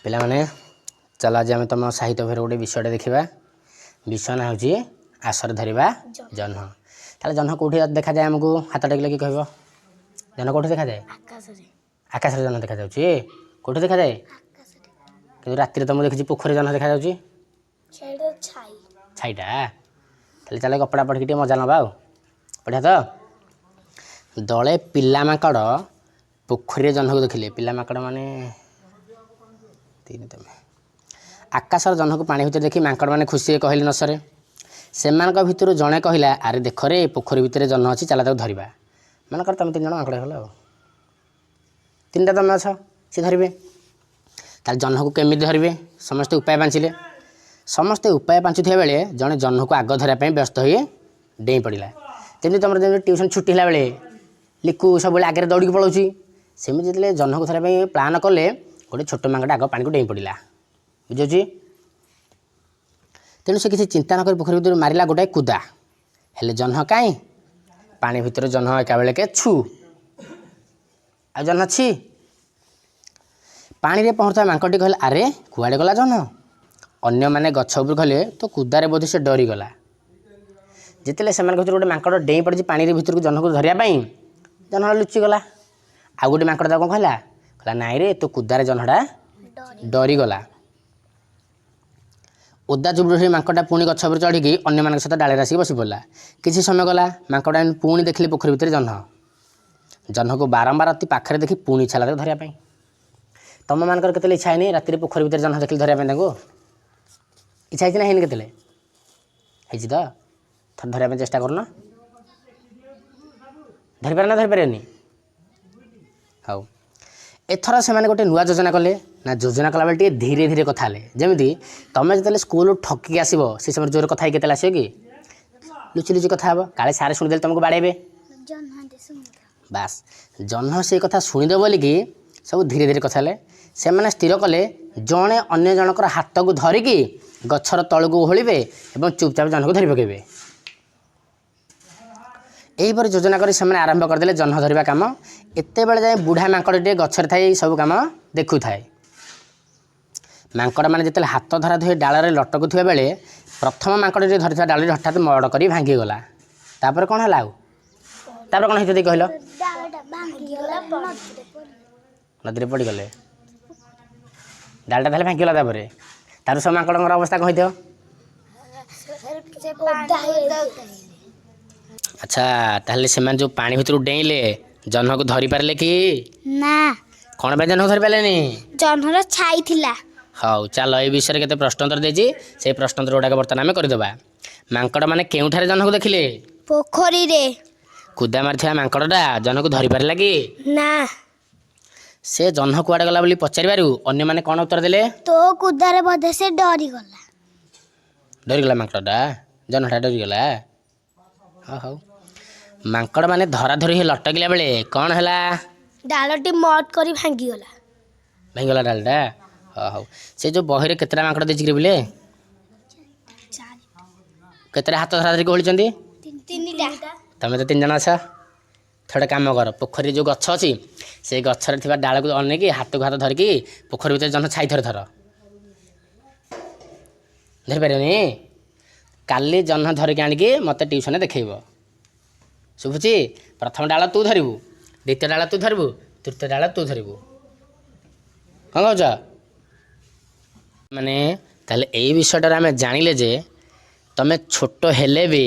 ପିଲାମାନେ ଚାଲ ଆଜି ଆମେ ତୁମ ସାହିତ୍ୟ ବହିର ଗୋଟେ ବିଷୟଟା ଦେଖିବା। ବିଷୟ ନାଁ ହେଉଛି ଆଶରେ ଧରିବା ଜହ୍ନ। ତାହେଲେ ଜହ୍ନ କେଉଁଠି ଦେଖାଯାଏ? ଆମକୁ ହାତ ଟେକିଲେ କି କହିବ? ଜହ୍ନ କେଉଁଠି ଦେଖାଯାଏ? ଆକାଶରେ ଜହ୍ନ ଦେଖାଯାଉଛି। କେଉଁଠି ଦେଖାଯାଏ? କିନ୍ତୁ ରାତିରେ ତ ମୁଁ ଦେଖିଛି ପୋଖରୀ ଜହ୍ନ ଦେଖାଯାଉଛି। ଛାଇଟା। ତାହେଲେ ଚାଲ କପଡ଼ା ପଢ଼ିକି ଟିକେ ମଜା ନେବା। ଆଉ ପଢ଼ିଆ ତ। ଦଳେ ପିଲା ମାଙ୍କଡ଼ ପୋଖରୀରେ ଜହ୍ନକୁ ଦେଖିଲେ। ପିଲା ମାଙ୍କଡ଼ ମାନେ ଆକାଶର ଜହ୍ନକୁ ପାଣି ଭିତରେ ଦେଖି ମାଙ୍କଡ଼ମାନେ ଖୁସି କହିଲେ ନ ସରେ। ସେମାନଙ୍କ ଭିତରୁ ଜଣେ କହିଲା, ଆରେ ଦେଖରେ ପୋଖରୀ ଭିତରେ ଜହ୍ନ ଅଛି, ଚାଲ ତାକୁ ଧରିବା। ମନେକର ତୁମେ 3 ଜଣ ମାଙ୍କଡ଼ ହେଇଗଲ, ଆଉ 3ଟା ତୁମେ ଅଛ, ସେ ଧରିବେ। ତାହେଲେ ଜହ୍ନକୁ କେମିତି ଧରିବେ? ସମସ୍ତେ ଉପାୟ ପାଞ୍ଚିଲେ। ସମସ୍ତେ ଉପାୟ ପାଞ୍ଚୁଥିବା ବେଳେ ଜଣେ ଜହ୍ନକୁ ଆଗ ଧରିବା ପାଇଁ ବ୍ୟସ୍ତ ହୋଇ ଡେଇଁ ପଡ଼ିଲା। ଯେମିତି ତୁମର ଯେମିତି ଟ୍ୟୁସନ୍ ଛୁଟି ହେଲା ବେଳେ ଲିକୁ ସବୁବେଳେ ଆଗରେ ଦୌଡ଼ିକି ପଳାଉଛି, ସେମିତି ଯେତେବେଳେ ଜହ୍ନକୁ ଧରିବା ପାଇଁ ପ୍ଲାନ୍ କଲେ ଗୋଟେ ଛୋଟ ମାଙ୍କଡ଼ ଆଗ ପାଣିକୁ ଡେଇଁ ପଡ଼ିଲା। ବୁଝୁଛି? ତେଣୁ ସେ କିଛି ଚିନ୍ତା ନ କରି ପୋଖରୀ ଭିତରୁ ମାରିଲା ଗୋଟାଏ କୁଦା। ହେଲେ ଜହ୍ନ କାହିଁ? ପାଣି ଭିତରେ ଜହ୍ନ ଏକା ବେଳକେ ଛୁ, ଆଉ ଜହ୍ନ ଛି। ପାଣିରେ ପହଁରୁଥିବା ମାଙ୍କଡ଼ଟି କହିଲା, ଆରେ କୁଆଡ଼େ ଗଲା ଜହ୍ନ? ଅନ୍ୟମାନେ ଗଛ ଉପରୁ କହିଲେ, ତ କୁଦାରେ ବୋଧେ ସେ ଡରିଗଲା। ଯେତେବେଳେ ସେମାନଙ୍କ ଭିତରୁ ଗୋଟେ ମାଙ୍କଡ଼ ଡେଇଁ ପଡ଼ିଛି ପାଣିରେ ଭିତରକୁ ଜହ୍ନକୁ ଧରିବା ପାଇଁ, ଜହ୍ନ ଲୁଚିଗଲା। ଆଉ ଗୋଟେ ମାଙ୍କଡ଼ ତାକୁ କ'ଣ କହିଲା? ନାଇଁ ରେ, ତୋ କୁଦାରେ ଜହ୍ନଟା ଡରିଗଲା। ଓଦା ଚୁବୁରୁ ହୋଇ ମାଙ୍କଡ଼ଟା ପୁଣି ଗଛ ଉପରେ ଚଢ଼ିକି ଅନ୍ୟମାନଙ୍କ ସହିତ ଡାଳରେ ଆସିକି ବସି ପଡ଼ିଲା। କିଛି ସମୟ ଗଲା, ମାଙ୍କଡ଼ ପୁଣି ଦେଖିଲେ ପୋଖରୀ ଭିତରେ ଜହ୍ନ। ଜହ୍ନକୁ ବାରମ୍ବାର ଅତି ପାଖରେ ଦେଖି ପୁଣି ଇଚ୍ଛା ହେଲା ତାକୁ ଧରିବା ପାଇଁ। ତମମାନଙ୍କର କେତେବେଳେ ଇଚ୍ଛା ହେଇନି ରାତିରେ ପୋଖରୀ ଭିତରେ ଜହ୍ନ ଦେଖିଲେ ଧରିବା ପାଇଁ? ତାଙ୍କୁ ଇଚ୍ଛା ହେଇଛି ନା ହେଇନି? କେତେବେଳେ ହେଇଛି ତ? ଥରେ ଧରିବା ପାଇଁ ଚେଷ୍ଟା କରୁନ। ଧରିପାରେ ନା ଧରିପାରିବେନି? ହଉ, ଏଥର ସେମାନେ ଗୋଟେ ନୂଆ ଯୋଜନା କଲେ। ନା ଯୋଜନା କଲାବେଳେ ଟିକେ ଧୀରେ ଧୀରେ କଥା ହେଲେ। ଯେମିତି ତୁମେ ଯେତେବେଳେ ସ୍କୁଲରୁ ଠକିକି ଆସିବ, ସେ ସମୟରେ ଜୋରରେ କଥା ହେଇକି କେତେବେଳେ ଆସିବ କି? ଲୁଚି ଲୁଚି କଥା ହେବ, କାଳେ ସାର୍ ଶୁଣିଦେଲେ ତୁମକୁ ବାଡ଼େଇବେ। ବାସ୍, ଜହ୍ନ ସେଇ କଥା ଶୁଣିଦେବ ବୋଲିକି ସବୁ ଧୀରେ ଧୀରେ କଥା ହେଲେ। ସେମାନେ ସ୍ଥିର କଲେ ଜଣେ ଅନ୍ୟ ଜଣଙ୍କର ହାତକୁ ଧରିକି ଗଛର ତଳକୁ ଓହଳିବେ ଏବଂ ଚୁପଚାପ ଜହ୍ନକୁ ଧରି ପକାଇବେ। ଏହିପରି ଯୋଜନା କରି ସେମାନେ ଆରମ୍ଭ କରିଦେଲେ ଜହ୍ନ ଧରିବା କାମ। ଏତେବେଳେ ଯାଏ ବୁଢ଼ା ମାଙ୍କଡ଼ଟିଏ ଗଛରେ ଥାଇ ସବୁ କାମ ଦେଖୁଥାଏ। ମାଙ୍କଡ଼ମାନେ ଯେତେବେଳେ ହାତ ଧରା ଧରି ଡାଳରେ ଲଟକୁଥିବା ବେଳେ ପ୍ରଥମ ମାଙ୍କଡ଼ଟି ଧରିଥିବା ଡାଳଟି ହଠାତ୍ ମଡ଼ କରି ଭାଙ୍ଗିଗଲା। ତାପରେ କ'ଣ ହେଲା? ଆଉ ତାପରେ କ'ଣ ହେଇଥିବ କହିଲ? ନଦୀରେ ପଡ଼ିଗଲେ। ଡାଳଟା ତାହେଲେ ଭାଙ୍ଗିଗଲା। ତାପରେ ସବୁ ମାଙ୍କଡ଼ଙ୍କର ଅବସ୍ଥା କ'ଣ ହେଇଥିବ? ଆଚ୍ଛା, ତାହେଲେ ସେମାନେ ଯେଉଁ ପାଣି ଭିତରୁ ଡେଇଁଲେ ଜହ୍ନକୁ ଧରିପାରିଲେ କି ନା? କ'ଣ ପାଇଁ ଜହ୍ନକୁ ଧରିପାରିଲେନି? ଜହ୍ନର ଛାଇ ଥିଲା। ହଉ, ଚାଲ ଏଇ ବିଷୟରେ କେତେ ପ୍ରଶ୍ନୋତ୍ତର ଦେଇଛି, ସେଇ ପ୍ରଶ୍ନୋତ୍ତର ଗୁଡ଼ାକ ବର୍ତ୍ତମାନ ଆମେ କରିଦେବା। ମାଙ୍କଡ଼ମାନେ କେଉଁଠାରେ ଜହ୍ନକୁ ଦେଖିଲେ? ପୋଖରୀରେ। କୁଦା ମାରିଥିବା ମାଙ୍କଡ଼ଟା ଜହ୍ନକୁ ଧରିପାରିଲା କି? ନା। ସେ ଜହ୍ନ କୁଆଡ଼େ ଗଲା ବୋଲି ପଚାରିବାରୁ ଅନ୍ୟମାନେ କ'ଣ ଉତ୍ତର ଦେଲେ? ତୋ କୁଦାରେ ବୋଧେ ସେ ଡରିଗଲା। ଡରିଗଲା ମାଙ୍କଡ଼ଟା? ଜହ୍ନଟା ଡରିଗଲା? ହଉ, ମାଙ୍କଡ଼ମାନେ ଧରାଧରି ହୋଇ ଲଟକିଲା ବେଳେ କ'ଣ ହେଲା? ଡାଳଟି ମଟ୍ କରି ଭାଙ୍ଗିଗଲା। ଭାଙ୍ଗିଗଲା ଡାଳଟା? ହଉ, ସେ ଯେଉଁ ବହିରେ କେତେଟା ମାଙ୍କଡ଼ ଦେଇଛି ବୋଲେ? କେତେଟା ହାତ ଧରା ଧରିକି ଓହଳିଛନ୍ତି? 3ଟା। ତମେ ତ 3 ଜଣ ଅଛ। ଥରେ କାମ କର, ପୋଖରୀରେ ଯେଉଁ ଗଛ ଅଛି ସେଇ ଗଛରେ ଥିବା ଡାଳକୁ ଅନେଇକି ହାତକୁ ହାତ ଧରିକି ପୋଖରୀ ଭିତରେ ଜହ୍ନ ଛାଇ ଥରେ ଧର। ଧରିପାରିବନି? କାଲି ଜହ୍ନ ଧରିକି ଆଣିକି ମୋତେ ଟ୍ୟୁସନରେ ଦେଖେଇବ। ଶୁଭୁଛି? ପ୍ରଥମ ଡାଳ ତୁ ଧରିବୁ, ଦ୍ୱିତୀୟ ଡାଳ ତୁ ଧରିବୁ, ତୃତୀୟ ଡାଳ ତୁ ଧରିବୁ। କ'ଣ କହୁଛ? ମାନେ ତାହେଲେ ଏଇ ବିଷୟଟାରେ ଆମେ ଜାଣିଲେ ଯେ ତୁମେ ଛୋଟ ହେଲେ ବି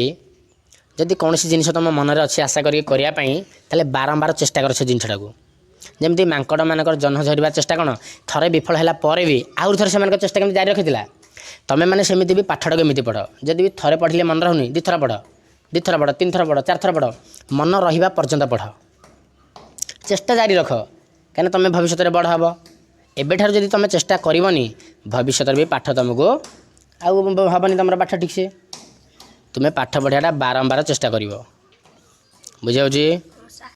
ଯଦି କୌଣସି ଜିନିଷ ତୁମ ମନରେ ଅଛି ଆଶା କରିକି କରିବା ପାଇଁ, ତାହେଲେ ବାରମ୍ବାର ଚେଷ୍ଟା କର ସେ ଜିନିଷଟାକୁ। ଯେମିତି ମାଙ୍କଡ଼ମାନଙ୍କର ଜହ୍ନ ଧରିବା ଚେଷ୍ଟା କ'ଣ ଥରେ ବିଫଳ ହେଲା ପରେ ବି ଆହୁରି ଥରେ ସେମାନଙ୍କ ଚେଷ୍ଟା କେମିତି ଜାରି ରଖିଥିଲା। ତୁମେମାନେ ସେମିତି ବି ପାଠଟାକୁ ଏମିତି ପଢ଼। ଯଦି ବି ଥରେ ପଢ଼ିଲେ ମନେ ରହୁନି, 2 ଥର ପଢ଼, 2 ଥର ପଢ଼, 3 ଥର ପଢ଼, 4 ଥର ପଢ଼, ମନ ରହିବା ପର୍ଯ୍ୟନ୍ତ ପଢ଼। ଚେଷ୍ଟା ଜାରି ରଖ, କାହିଁକିନା ତୁମେ ଭବିଷ୍ୟତରେ ବଡ଼ ହେବ। ଏବେଠାରୁ ଯଦି ତୁମେ ଚେଷ୍ଟା କରିବନି, ଭବିଷ୍ୟତରେ ବି ପାଠ ତୁମକୁ ଆଉ ହେବନି ତୁମର ପାଠ ଠିକ୍ସେ। ତୁମେ ପାଠ ପଢ଼ିବାଟା ବାରମ୍ବାର ଚେଷ୍ଟା କରିବ। ବୁଝିଯାଉଛି?